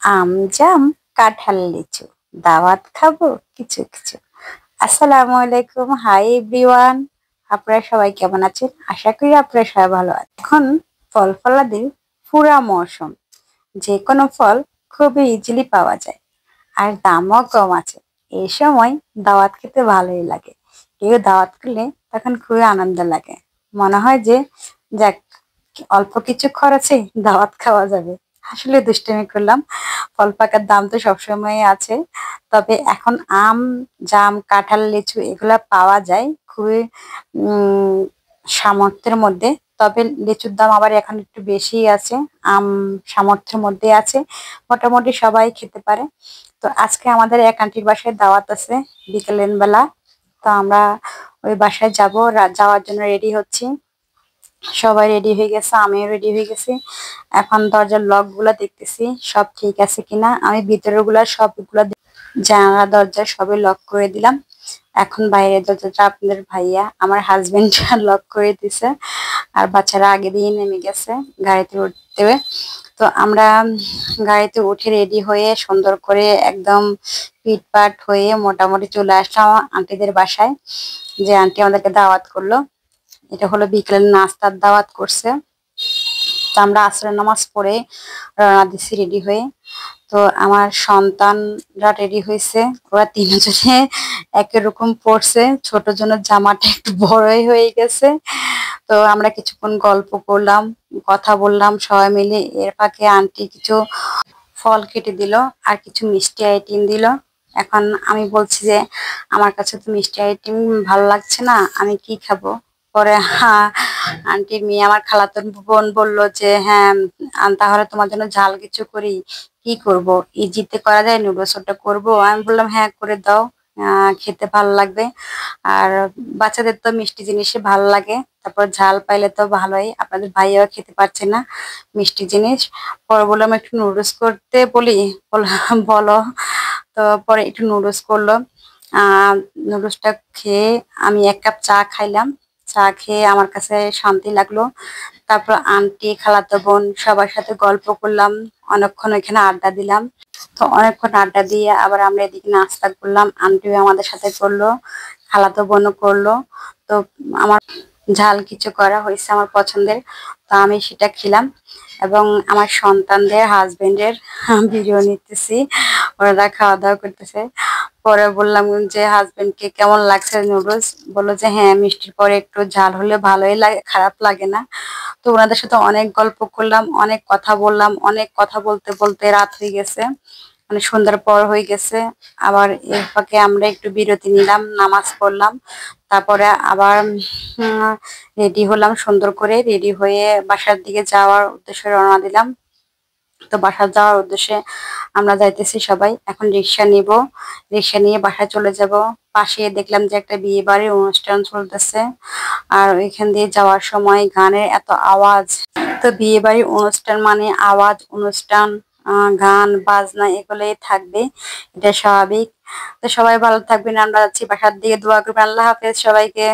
আম, জাম, কাঁঠাল, লিচু, দাওয়াত খাবো কিছু কিছু। আসসালামু আলাইকুম, হাই এভরিওয়ান। আপনারা সবাই কেমন আছেন? আশা করি আপনারা সবাই ভালো আছেন। এখন ফল ফলাদির পুরা মৌসুম। যে কোনো ফল খুবই ইজিলি পাওয়া যায় আর দামও কম আছে। এই সময় দাওয়াত খেতে ভালোই লাগে। কেউ দাওয়াত করলে তখন খুবই আনন্দ লাগে। মনে হয় যে যাক, অল্প কিছু খরচে দাওয়াত খাওয়া যাবে। আসলে দুষ্টামি করলাম। ফল পাকার দাম তো সবসময় আছে। তবে এখন আম, জাম, কাঁঠাল, লিচু এগুলা পাওয়া যায় খুবই উম সামর্থ্যের মধ্যে। তবে লিচুর দাম আবার এখন একটু বেশি আছে। আম সামর্থ্যের মধ্যে আছে, মোটামুটি সবাই খেতে পারে। তো আজকে আমাদের এক আন্টির বাসায় দাওয়াত আছে বিকেলের বেলা। তো আমরা ওই বাসায় যাব, যাওয়ার জন্য রেডি হচ্ছি। সবাই রেডি হয়ে গেছে, আমিও রেডি হয়ে গেছি। এখন দরজার লক গুলা দেখতেছি সব ঠিক আছে কিনা। আমি ভিতরের গুলা সবগুলা জানালা দরজা সবই লক করে দিলাম। এখন বাইরের দরজাটা আপনাদের ভাইয়া আমার হাজবেন্ড লক করে দিছে। আর বাচ্চারা আগে দিয়ে নেমে গেছে গাড়িতে উঠতে। তো আমরা গাড়িতে উঠে রেডি হয়ে সুন্দর করে একদম পিটপাট হয়ে মোটামুটি চলে আসলাম আন্টিদের বাসায়। যে আন্টি আমাদেরকে দাওয়াত করলো, এটা হলো বিকেলের নাস্তার দাওয়াত করছে। তো আমরা আসরের নামাজ পড়ে রওনা দিছি রেডি হয়ে। তো আমার সন্তানরা রেডি হয়েছে, ওরা তিনজনে একই রকম পড়ছে। ছোট জনের জামাটা একটু বড়ই হয়ে গেছে। তো আমরা কিছুক্ষণ গল্প করলাম, কথা বললাম সবাই মিলে। এর ফাঁকে আন্টি কিছু ফল কেটে দিল আর কিছু মিষ্টি আইটেম দিল। এখন আমি বলছি যে আমার কাছে তো মিষ্টি আইটেম ভালো লাগছে না, আমি কি খাবো? পরে হ্যাঁ, আন্টির মেয়ে আমার খালাতো বোন বললো যে হ্যাঁ, তাহলে তোমার জন্য ঝাল কিছু করি। কি করব? ইজিতে করা যায়, নুডলস ওটা করবো। আমি বললাম হ্যাঁ করে দাও, খেতে ভালো লাগবে। আর বাচ্চাদের তো মিষ্টি জিনিসই ভালো লাগে। তারপর ঝাল পাইলে তো ভালোই, আপনাদের ভাইয়াও খেতে পারছে না মিষ্টি জিনিস। পরে বললাম একটু নুডলস করতে বলি। বললাম বলো। তো পরে একটু নুডলস করলো। আহ নুডলসটা খেয়ে আমি এক কাপ চা খাইলাম। চা খেয়ে আমার কাছে শান্তি লাগলো। তারপর আন্টি, খালাতো বোন সবার সাথে গল্প করলাম, অনেকক্ষণ ওইখানে আড্ডা দিলাম। তো অনেকক্ষণ আড্ডা দিয়ে আবার আমরা এদিকে নাস্তা করলাম, আন্টিও আমাদের সাথে করলো, খালাতো বোনও করলো। তো আমার ঝাল কিছু করা হয়েছে আমার পছন্দের, তো আমি সেটা খেলাম। এবং আমার সন্তানদের হাজবেন্ডের ভিডিও নিতেছি, ওরা খাওয়া দাওয়া করতেছে। পরে বললাম যে হাজবেন্ডকে কেমন লাগছে নুডলস, বললো যে হ্যাঁ মিষ্টির পরে একটু ঝাল হলে ভালোই লাগে, খারাপ লাগে না। তো ওনাদের সাথে অনেক গল্প করলাম, অনেক কথা বললাম, অনেক কথা বলতে বলতে রাত হয়ে গেছে, মানে সন্ধ্যার পর হয়ে গেছে। আবার এর ফাঁকে আমরা একটু বিরতি নিলাম, নামাজ পড়লাম। তারপরে আবার রেডি হলাম, সুন্দর করে রেডি হয়ে বাসার দিকে যাওয়ার উদ্দেশ্যে রওনা দিলাম। তো বাসা যাওয়ার উদ্দেশ্যে আমরা যাইতেছি সবাই। এখন রিক্সা নিব, রিক্সা নিয়ে বাসায় চলে যাব। পাশে দেখলাম যে একটা বিয়ে বাড়ির অনুষ্ঠান চলতেছে। আর ওইখান দিয়ে যাওয়ার সময় গানের এত আওয়াজ। তো বিয়ে বাড়ির অনুষ্ঠান মানে আওয়াজ, অনুষ্ঠান, গান বাজনা এগুলোই থাকবে, এটা স্বাভাবিক। তো সবাই ভালো থাকবেন, আমরা যাচ্ছি বাসার দিকে। দোয়া করবেন। আল্লাহ হাফেজ সবাইকে।